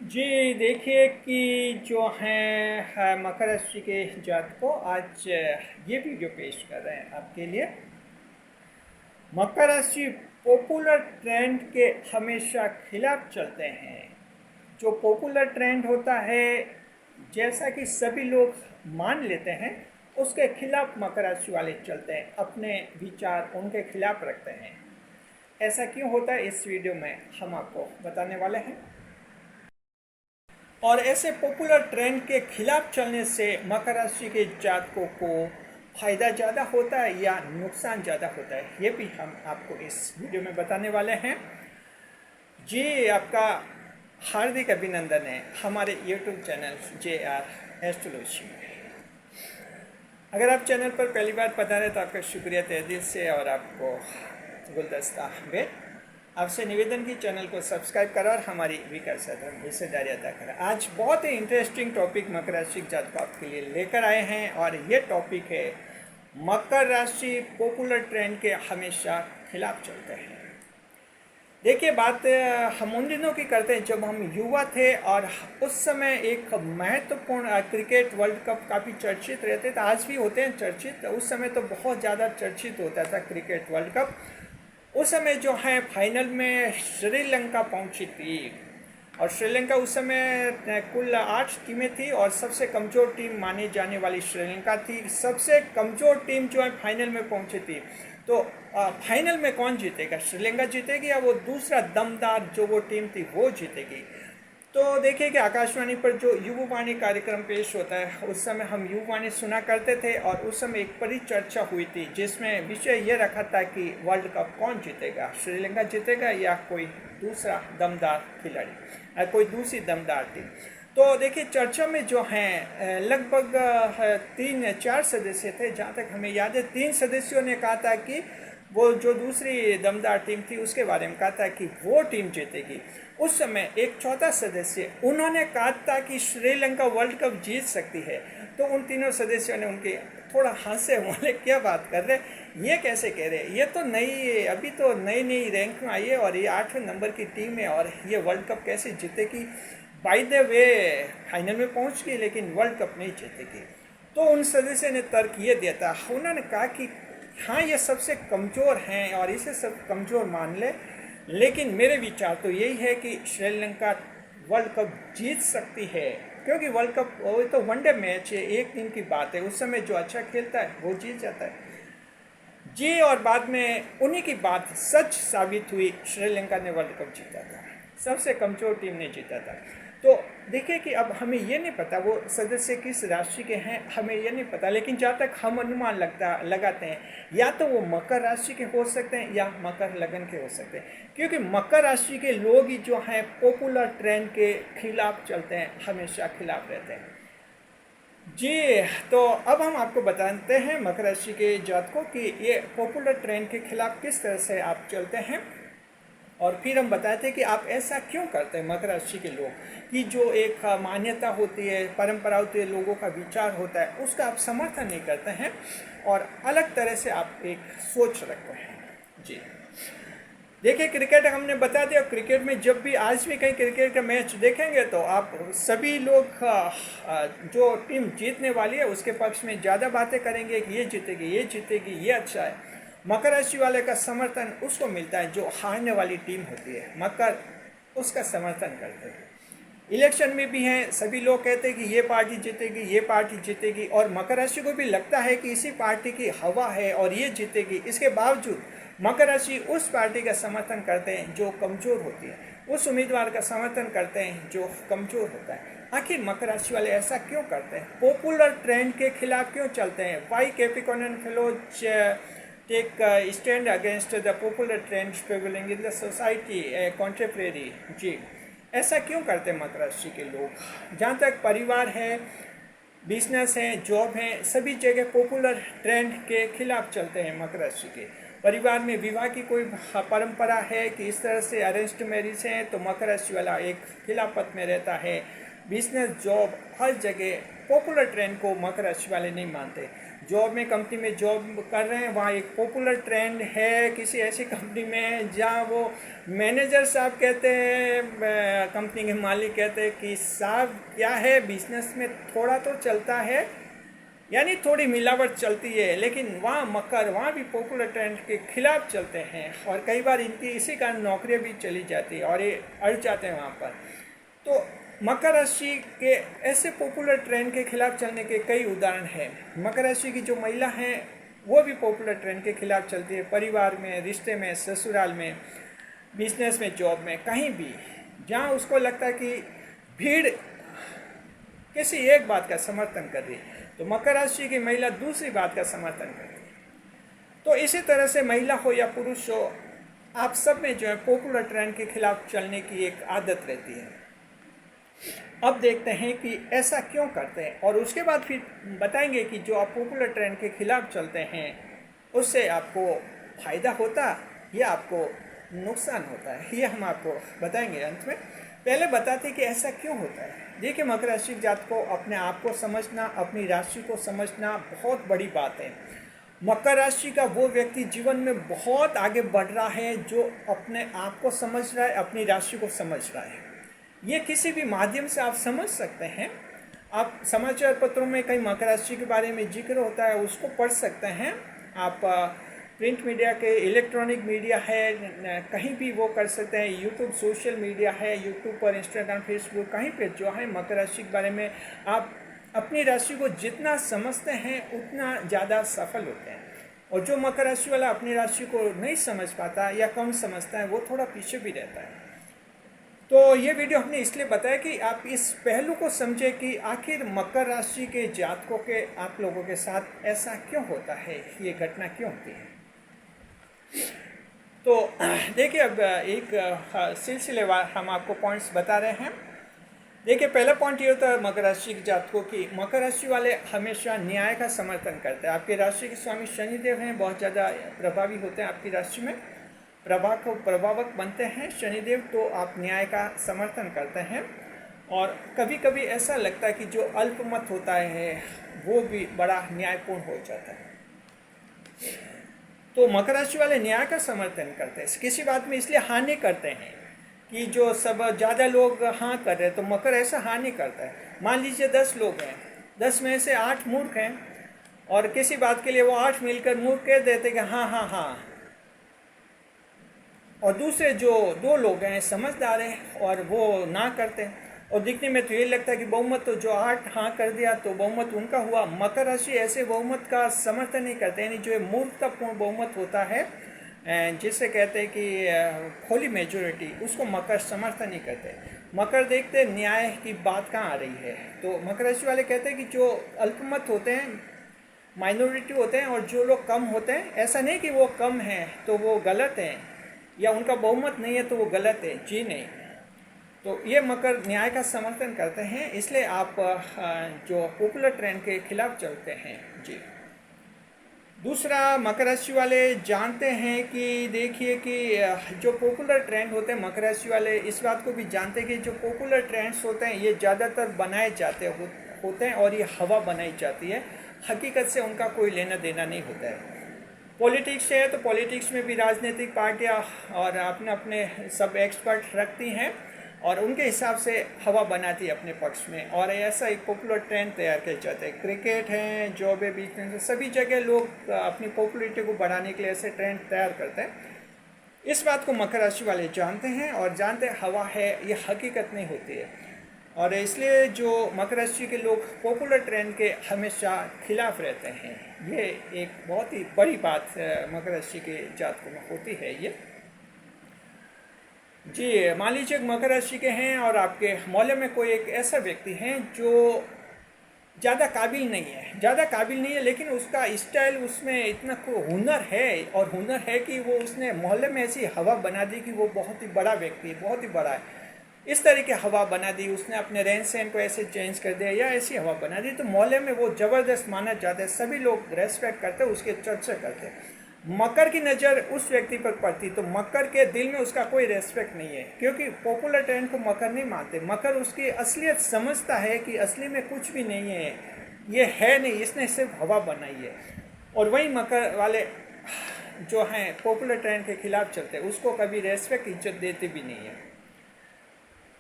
जी देखिए कि जो हैं मकर राशि के जातकों आज ये वीडियो पेश कर रहे हैं आपके लिए। मकर राशि पॉपुलर ट्रेंड के हमेशा खिलाफ चलते हैं। जो पॉपुलर ट्रेंड होता है जैसा कि सभी लोग मान लेते हैं उसके खिलाफ मकर राशि वाले चलते हैं, अपने विचार उनके खिलाफ रखते हैं। ऐसा क्यों होता है इस वीडियो में हम आपको बताने वाले हैं। और ऐसे पॉपुलर ट्रेंड के खिलाफ चलने से मकर राशि के जातकों को फायदा ज़्यादा होता है या नुकसान ज़्यादा होता है, ये भी हम आपको इस वीडियो में बताने वाले हैं। जी आपका हार्दिक अभिनंदन है हमारे यूट्यूब चैनल JR एस्ट्रोलॉजी में। अगर आप चैनल पर पहली बार पधारे तो आपका शुक्रिया तहे दिल से, और आपको गुलदस्ता भेंट। आपसे निवेदन की चैनल को सब्सक्राइब करें और हमारी विकास हिस्सेदारी अदा करें। आज बहुत ही इंटरेस्टिंग टॉपिक मकर राशि जातकों आपके लिए लेकर आए हैं, और ये टॉपिक है मकर राशि पॉपुलर ट्रेंड के हमेशा खिलाफ चलते हैं। देखिए बात हम उन दिनों की करते हैं जब हम युवा थे, और उस समय एक महत्वपूर्ण क्रिकेट वर्ल्ड कप काफ़ी चर्चित रहते थे, आज भी होते हैं चर्चित। उस समय तो बहुत ज़्यादा चर्चित होता था क्रिकेट वर्ल्ड कप। उस समय जो है फाइनल में श्रीलंका पहुंची थी, और श्रीलंका उस समय कुल 8 टीमें थी, और सबसे कमज़ोर टीम मानी जाने वाली श्रीलंका थी। सबसे कमज़ोर टीम जो है फाइनल में पहुंची थी। तो फाइनल में कौन जीतेगा, श्रीलंका जीतेगी या वो दूसरा दमदार जो वो टीम थी वो जीतेगी। तो देखिए कि आकाशवाणी पर जो युवावाणी कार्यक्रम पेश होता है उस समय हम युवावाणी सुना करते थे, और उस समय एक बड़ी चर्चा हुई थी जिसमें विषय ये रखा था कि वर्ल्ड कप कौन जीतेगा, श्रीलंका जीतेगा या कोई दूसरा दमदार खिलाड़ी या कोई दूसरी दमदार टीम। तो देखिए चर्चा में जो हैं लगभग 3-4 सदस्य थे, जहाँ तक हमें याद है 3 सदस्यों ने कहा था कि वो जो दूसरी दमदार टीम थी उसके बारे में कहा था कि वो टीम जीतेगी। उस समय एक चौथा सदस्य उन्होंने कहा था कि श्रीलंका वर्ल्ड कप जीत सकती है। तो उन तीनों सदस्यों ने उनके थोड़ा हंसे, बोले क्या बात कर रहे, ये कैसे कह रहे, ये तो नई अभी तो नई रैंक में आई है और ये 8वें नंबर की टीम है और ये वर्ल्ड कप कैसे जीतेगी। बाय द वे फाइनल में पहुंच गई लेकिन वर्ल्ड कप नहीं जीतेगी। तो उन सदस्य ने तर्क ये दिया था, उन्होंने कहा कि हाँ ये सबसे कमज़ोर हैं और इसे सब कमज़ोर मान ले, लेकिन मेरे विचार तो यही है कि श्रीलंका वर्ल्ड कप जीत सकती है, क्योंकि वर्ल्ड कप वो तो वनडे मैच है, एक दिन की बात है, उस समय जो अच्छा खेलता है वो जीत जाता है जी। और बाद में उन्हीं की बात सच साबित हुई, श्रीलंका ने वर्ल्ड कप जीता था, सबसे कमज़ोर टीम ने जीता था। तो देखिए कि अब हमें ये नहीं पता वो सदस्य किस राशि के हैं, हमें ये नहीं पता, लेकिन जहाँ तक हम अनुमान लगाते हैं या तो वो मकर राशि के हो सकते हैं या मकर लगन के हो सकते हैं, क्योंकि मकर राशि के लोग ही जो हैं पॉपुलर ट्रेंड के खिलाफ चलते हैं, हमेशा खिलाफ रहते हैं जी। तो अब हम आपको बताते हैं मकर राशि के जातकों की ये पॉपुलर ट्रेंड के खिलाफ किस तरह से आप चलते हैं, और फिर हम बताते हैं कि आप ऐसा क्यों करते हैं मकर राशि के लोग, कि जो एक मान्यता होती है, परंपरा होती है, लोगों का विचार होता है, उसका आप समर्थन नहीं करते हैं और अलग तरह से आप एक सोच रखते हैं जी। देखिए क्रिकेट हमने बता दिया, क्रिकेट में जब भी आज भी कहीं क्रिकेट का मैच देखेंगे तो आप सभी लोग जो टीम जीतने वाली है उसके पक्ष में ज़्यादा बातें करेंगे कि ये जीतेगी, ये जीतेगी, ये अच्छा है। मकर राशि वाले का समर्थन उसको मिलता है जो हारने वाली टीम होती है, मकर उसका समर्थन करते हैं। इलेक्शन में भी हैं, सभी लोग कहते हैं कि ये पार्टी जीतेगी, ये पार्टी जीतेगी, और मकर राशि को भी लगता है कि इसी पार्टी की हवा है और ये जीतेगी। इसके बावजूद मकर राशि उस पार्टी का समर्थन करते हैं जो कमज़ोर होती है, उस उम्मीदवार का समर्थन करते हैं जो कमज़ोर होता है। आखिर मकर राशि वाले ऐसा क्यों करते हैं, पॉपुलर ट्रेंड के खिलाफ क्यों चलते हैं? Why Capricorn fellows take stand against the popular trend prevailing in the society contemporary जी। ऐसा क्यों करते हैं मकर राशि के लोग? जहाँ तक परिवार है, बिजनेस है, जॉब है, सभी जगह पॉपुलर ट्रेंड के खिलाफ चलते हैं मकर राशि के। परिवार में विवाह की कोई परंपरा है कि इस तरह से अरेंज्ड मैरिज है तो मकर राशि वाला एक खिलाफत में रहता है। बिजनेस, जॉब, हर जगह पॉपुलर ट्रेंड को मकर राशि वाले नहीं मानते। जॉब में कंपनी में जॉब कर रहे हैं, वहाँ एक पॉपुलर ट्रेंड है किसी ऐसी कंपनी में जहाँ वो मैनेजर साहब कहते हैं, कंपनी के मालिक कहते हैं कि साहब क्या है, बिजनेस में थोड़ा तो चलता है, यानी थोड़ी मिलावट चलती है, लेकिन वहाँ मकर वहाँ भी पॉपुलर ट्रेंड के खिलाफ चलते हैं और कई बार इनकी इसी कारण नौकरियाँ भी चली जाती है और ये अड़ जाते हैं वहाँ पर। तो मकर राशि के ऐसे पॉपुलर ट्रेंड के खिलाफ चलने के कई उदाहरण हैं। मकर राशि की जो महिला हैं वो भी पॉपुलर ट्रेंड के खिलाफ चलती है, परिवार में, रिश्ते में, ससुराल में, बिजनेस में, जॉब में, कहीं भी जहाँ उसको लगता है कि भीड़ किसी एक बात का समर्थन कर रही है तो मकर राशि की महिला दूसरी बात का समर्थन करती है। तो इसी तरह से महिला हो या पुरुष हो, आप सब में जो है पॉपुलर ट्रेंड के खिलाफ चलने की एक आदत रहती है। अब देखते हैं कि ऐसा क्यों करते हैं और उसके बाद फिर बताएंगे कि जो आप पॉपुलर ट्रेंड के खिलाफ चलते हैं उससे आपको फ़ायदा होता या आपको नुकसान होता है, ये हम आपको बताएंगे अंत में। पहले बताते हैं कि ऐसा क्यों होता है। देखिए, मकर राशि जात को अपने आप को समझना, अपनी राशि को समझना बहुत बड़ी बात है। मकर राशि का वो व्यक्ति जीवन में बहुत आगे बढ़ रहा है जो अपने आप को समझ रहा है, अपनी राशि को समझ रहा है। ये किसी भी माध्यम से आप समझ सकते हैं। आप समाचार पत्रों में कई मकर राशि के बारे में जिक्र होता है, उसको पढ़ सकते हैं। आप प्रिंट मीडिया के, इलेक्ट्रॉनिक मीडिया है, कहीं भी वो कर सकते हैं। यूट्यूब सोशल मीडिया है, यूट्यूब पर, इंस्टाग्राम, फेसबुक, कहीं पे जो है मकर राशि के बारे में आप अपनी राशि को जितना समझते हैं उतना ज़्यादा सफल होते हैं। और जो मकर राशि वाला अपनी राशि को नहीं समझ पाता या कम समझता है वो थोड़ा पीछे भी रहता है। तो ये वीडियो हमने इसलिए बताया कि आप इस पहलू को समझे कि आखिर मकर राशि के जातकों के, आप लोगों के साथ ऐसा क्यों होता है, ये घटना क्यों होती है। तो देखिए, अब एक सिलसिलेवार हम आपको पॉइंट्स बता रहे हैं। देखिए, पहला पॉइंट ये होता है मकर राशि के जातकों की, मकर राशि वाले हमेशा न्याय का समर्थन करते हैं। आपकी राशि के स्वामी शनिदेव हैं, बहुत ज़्यादा प्रभावी होते हैं आपकी राशि में, प्रभावक बनते हैं शनिदेव, तो आप न्याय का समर्थन करते हैं। और कभी कभी ऐसा लगता है कि जो अल्पमत होता है वो भी बड़ा न्यायपूर्ण हो जाता है। तो मकर राशि वाले न्याय का समर्थन करते हैं, किसी बात में इसलिए हाँ नहीं करते हैं कि जो सब ज़्यादा लोग हाँ कर रहे हैं, तो मकर ऐसा हाँ नहीं करता है। मान लीजिए 10 लोग हैं, 10 में से 8 मूर्ख हैं और किसी बात के लिए वो 8 मिलकर मूर्ख कह देते कि हाँ हाँ हाँ, और दूसरे जो 2 लोग हैं समझदार हैं और वो ना करते हैं। और दिखने में तो ये लगता है कि बहुमत, तो जो 8 हाँ कर दिया तो बहुमत उनका हुआ। मकर राशि ऐसे बहुमत का समर्थन नहीं करते, यानी जो मूर्खतापूर्ण बहुमत होता है जिसे कहते हैं कि खोली मेजोरिटी, उसको मकर समर्थन नहीं करते। मकर देखते न्याय की बात कहाँ आ रही है। तो मकर राशि वाले कहते हैं कि जो अल्पमत होते हैं, माइनॉरिटी होते हैं, और जो लोग कम होते हैं, ऐसा नहीं कि वो कम हैं तो वो गलत हैं या उनका बहुमत नहीं है तो वो गलत है, जी नहीं। तो ये मकर न्याय का समर्थन करते हैं, इसलिए आप जो पॉपुलर ट्रेंड के खिलाफ चलते हैं जी। दूसरा, मकर राशि वाले जानते हैं कि देखिए कि जो पॉपुलर ट्रेंड होते हैं, मकर राशि वाले इस बात को भी जानते हैं कि जो पॉपुलर ट्रेंड्स होते हैं ये ज़्यादातर बनाए जाते होते हैं और ये हवा बनाई जाती है, हकीकत से उनका कोई लेना देना नहीं होता है। पॉलिटिक्स है तो पॉलिटिक्स में भी राजनीतिक पार्टियां और अपने अपने सब एक्सपर्ट रखती हैं और उनके हिसाब से हवा बनाती है अपने पक्ष में, और ऐसा एक पॉपुलर ट्रेंड तैयार किए जाते हैं। क्रिकेट है, जॉब है, बिजनेस है, सभी जगह लोग अपनी पॉपुलरिटी को बढ़ाने के लिए ऐसे ट्रेंड तैयार करते हैं। इस बात को मकर राशि वाले जानते हैं और जानते हैं हवा है, ये हकीकत नहीं होती है। और इसलिए जो मकर राशि के लोग पॉपुलर ट्रेंड के हमेशा खिलाफ रहते हैं, ये एक बहुत ही बड़ी बात मकर राशि के जातकों में होती है ये जी। मान लीजिए मकर राशि के हैं और आपके मोहल्ले में कोई एक ऐसा व्यक्ति है जो ज़्यादा काबिल नहीं है, लेकिन उसका स्टाइल, उसमें इतना हुनर है, और हुनर है कि वो उसने मोहल्ले में ऐसी हवा बना दी कि वो बहुत ही बड़ा व्यक्ति है, बहुत ही बड़ा है। इस तरीके हवा बना दी उसने, अपने रहन सहन को ऐसे चेंज कर दिया या ऐसी हवा बना दी, तो मोहल्ले में वो ज़बरदस्त माना जाता है, सभी लोग रेस्पेक्ट करते, उसके चर्चा करते। मकर की नज़र उस व्यक्ति पर पड़ती तो मकर के दिल में उसका कोई रेस्पेक्ट नहीं है, क्योंकि पॉपुलर ट्रेंड को मकर नहीं मानते। मकर उसकी असलियत समझता है कि असली में कुछ भी नहीं है, ये है नहीं, इसने सिर्फ हवा बनाई है। और वही मकर वाले जो हैं पॉपुलर ट्रेंड के खिलाफ चलते हैं, उसको कभी रेस्पेक्ट इज्जत देते भी नहीं है।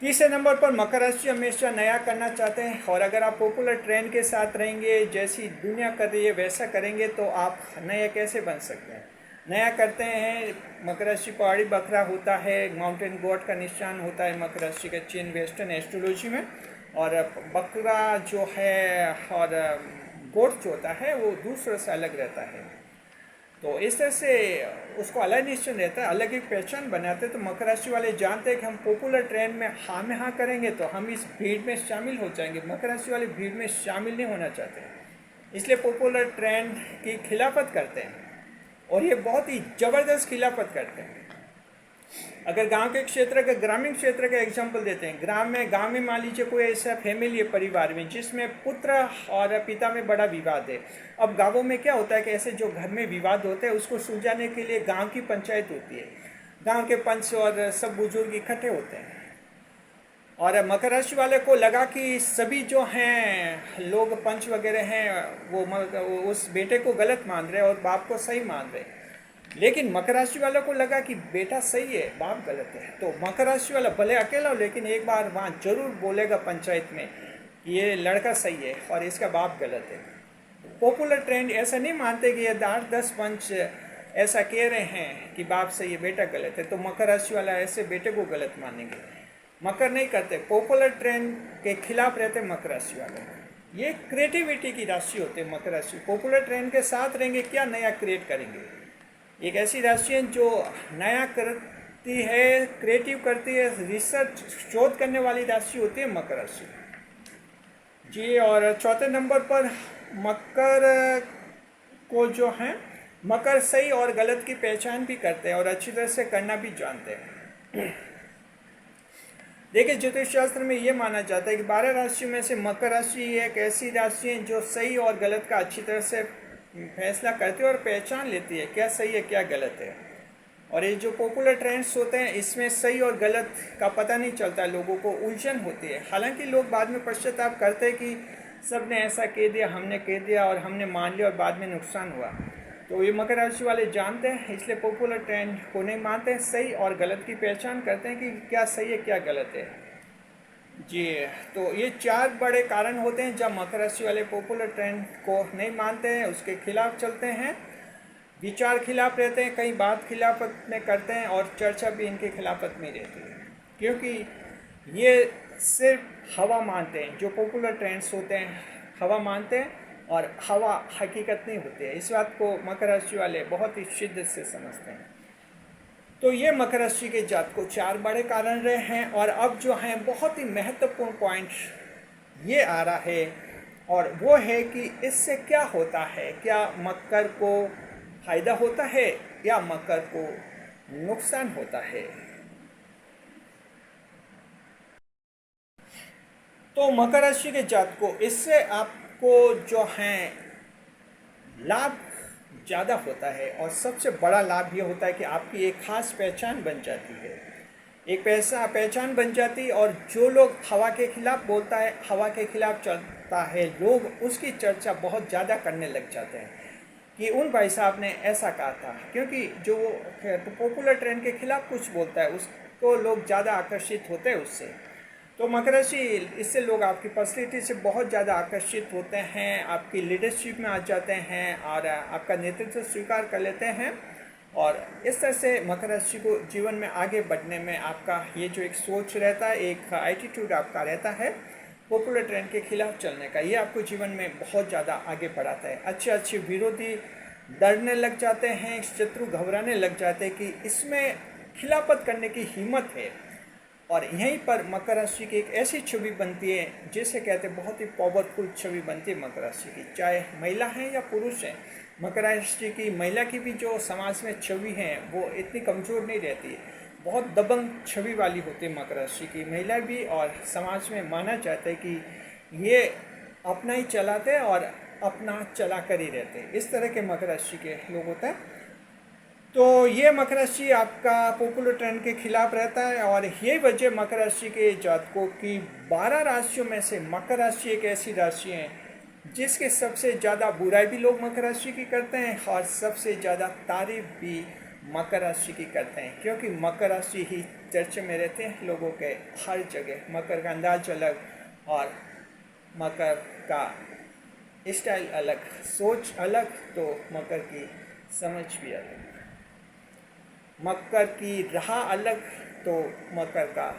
तीसरे नंबर पर मकर राशि हमेशा नया करना चाहते हैं, और अगर आप पॉपुलर ट्रेंड के साथ रहेंगे, जैसी दुनिया कर रही है वैसा करेंगे, तो आप नए कैसे बन सकते हैं। नया करते हैं, मकर राशि पहाड़ी बकरा होता है, माउंटेन गॉड का निशान होता है मकर राशि का चिन्ह वेस्टर्न एस्ट्रोलॉजी में। और बकरा जो है और गोट जो होता है वो दूसरे से अलग रहता है, तो इस तरह से उसको अलग निश्चय रहता है, अलग एक पहचान बनाते हैं। तो मकर राशि वाले जानते हैं कि हम पॉपुलर ट्रेंड में हाँ में हाँ करेंगे तो हम इस भीड़ में शामिल हो जाएंगे। मकर राशि वाले भीड़ में शामिल नहीं होना चाहते, इसलिए पॉपुलर ट्रेंड की खिलाफत करते हैं, और ये बहुत ही ज़बरदस्त खिलाफत करते हैं। अगर गांव के क्षेत्र का, ग्रामीण क्षेत्र का एग्जांपल देते हैं, गांव में मान लीजिए कोई ऐसा फैमिली है, परिवार में, जिसमें पुत्र और पिता में बड़ा विवाद है। अब गांवों में क्या होता है कि ऐसे जो घर में विवाद होते हैं उसको सुलझाने के लिए गांव की पंचायत होती है, गांव के पंच और सब बुजुर्ग इकट्ठे होते हैं। और मकर राशि वाले को लगा कि सभी जो हैं लोग पंच वगैरह हैं वो उस बेटे को गलत मान रहे और बाप को सही मान रहे, लेकिन मकर राशि वालों को लगा कि बेटा सही है बाप गलत है। तो मकर राशि वाला भले अकेला हो लेकिन एक बार वहाँ जरूर बोलेगा पंचायत में कि ये लड़का सही है और इसका बाप गलत है। पॉपुलर ट्रेंड ऐसा नहीं मानते कि ये 8-10 पंच ऐसा कह रहे हैं कि बाप सही है बेटा गलत है, तो मकर राशि वाला ऐसे बेटे को गलत मानेंगे। मकर नहीं करते, पॉपुलर ट्रेंड के खिलाफ रहते मकर राशि वाले। ये क्रिएटिविटी की राशि होते हैं मकर राशि। पॉपुलर ट्रेंड के साथ रहेंगे, क्या नया क्रिएट करेंगे। एक ऐसी राशि है जो नया करती है, क्रिएटिव करती है, रिसर्च शोध करने वाली राशि होती है मकर राशि जी। और चौथे नंबर पर मकर को जो है, मकर सही और गलत की पहचान भी करते हैं और अच्छी तरह से करना भी जानते हैं। देखिए, ज्योतिष शास्त्र में ये माना जाता है कि 12 राशि में से मकर राशि एक ऐसी राशि है जो सही और गलत का अच्छी तरह से फैसला करती है और पहचान लेती है क्या सही है क्या गलत है। और ये जो पॉपुलर ट्रेंड्स होते हैं इसमें सही और गलत का पता नहीं चलता, लोगों को उलझन होती है। हालांकि लोग बाद में पश्चाताप करते हैं कि सब ने ऐसा कह दिया, हमने कह दिया और हमने मान लिया और बाद में नुकसान हुआ। तो ये मकर राशि वाले जानते हैं, इसलिए पॉपुलर ट्रेंड को नहीं मानते हैं, सही और गलत की पहचान करते हैं कि क्या सही है क्या गलत है जी। तो ये 4 बड़े कारण होते हैं जब मकर राशि वाले पॉपुलर ट्रेंड को नहीं मानते हैं, उसके खिलाफ चलते हैं, विचार खिलाफ रहते हैं, कई बात खिलाफत में करते हैं और चर्चा भी इनके खिलाफत में रहती है, क्योंकि ये सिर्फ हवा मानते हैं। जो पॉपुलर ट्रेंड्स होते हैं हवा मानते हैं और हवा हकीकत नहीं होती है। इस बात को मकर राशि वाले बहुत ही शिद्दत से समझते हैं। तो ये मकर राशि के जात को 4 बड़े कारण रहे हैं। और अब जो है बहुत ही महत्वपूर्ण पॉइंट ये आ रहा है, और वो है कि इससे क्या होता है, क्या मकर को फायदा होता है या मकर को नुकसान होता है। तो मकर राशि के जात को इससे आपको जो है लाभ ज़्यादा होता है, और सबसे बड़ा लाभ ये होता है कि आपकी एक खास पहचान बन जाती है, एक पहचान बन जाती है। और जो लोग हवा के खिलाफ बोलता है, हवा के खिलाफ चलता है, लोग उसकी चर्चा बहुत ज़्यादा करने लग जाते हैं कि उन भाई साहब ने ऐसा कहा था, क्योंकि जो पॉपुलर ट्रेंड के खिलाफ कुछ बोलता है उसको लोग ज़्यादा आकर्षित होते हैं उससे। तो मकर राशि, इससे लोग आपकी पर्सनैलिटी से बहुत ज़्यादा आकर्षित होते हैं, आपकी लीडरशिप में आ जाते हैं और आपका नेतृत्व स्वीकार कर लेते हैं। और इस तरह से मकर राशि को जीवन में आगे बढ़ने में आपका ये जो एक सोच रहता है, एक एटीट्यूड आपका रहता है पॉपुलर ट्रेंड के खिलाफ चलने का, ये आपको जीवन में बहुत ज़्यादा आगे बढ़ाता है। अच्छे विरोधी डरने लग जाते हैं, शत्रु घबराने लग जाते हैं कि इसमें खिलाफत करने की हिम्मत है। और यहीं पर मकर राशि की एक ऐसी छवि बनती है जिसे कहते हैं बहुत ही पावरफुल छवि बनती है मकर राशि की, चाहे महिला है या पुरुष है। मकर राशि की महिला की भी जो समाज में छवि है वो इतनी कमज़ोर नहीं रहती, बहुत दबंग छवि वाली होती है मकर राशि की महिला भी। और समाज में माना जाता है कि ये अपना ही चलाते हैं और अपना चला कर ही रहते हैं, इस तरह के मकर राशि के लोग होते हैं। तो ये मकर राशि आपका पॉपुलर ट्रेंड के खिलाफ रहता है, और ये वजह मकर राशि के जातकों की 12 राशियों में से मकर राशि एक ऐसी राशि है जिसके सबसे ज़्यादा बुराई भी लोग मकर राशि की करते हैं और सबसे ज़्यादा तारीफ भी मकर राशि की करते हैं, क्योंकि मकर राशि ही चर्चे में रहते हैं लोगों के हर जगह। मकर का अंदाज अलग और मकर का स्टाइल अलग, सोच अलग, तो मकर की समझ भी अलग, मकर की राह अलग, तो मकर का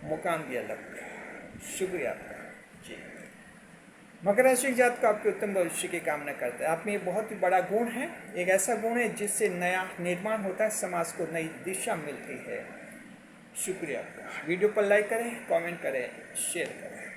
मुकाम भी अलग। शुक्रिया आपका जी। मकर राशि जात को आपके उत्तम भविष्य की कामना करता है। आप में बहुत ही बड़ा गुण है, एक ऐसा गुण है जिससे नया निर्माण होता है, समाज को नई दिशा मिलती है। शुक्रिया आपका। वीडियो पर लाइक करें, कमेंट करें, शेयर करें।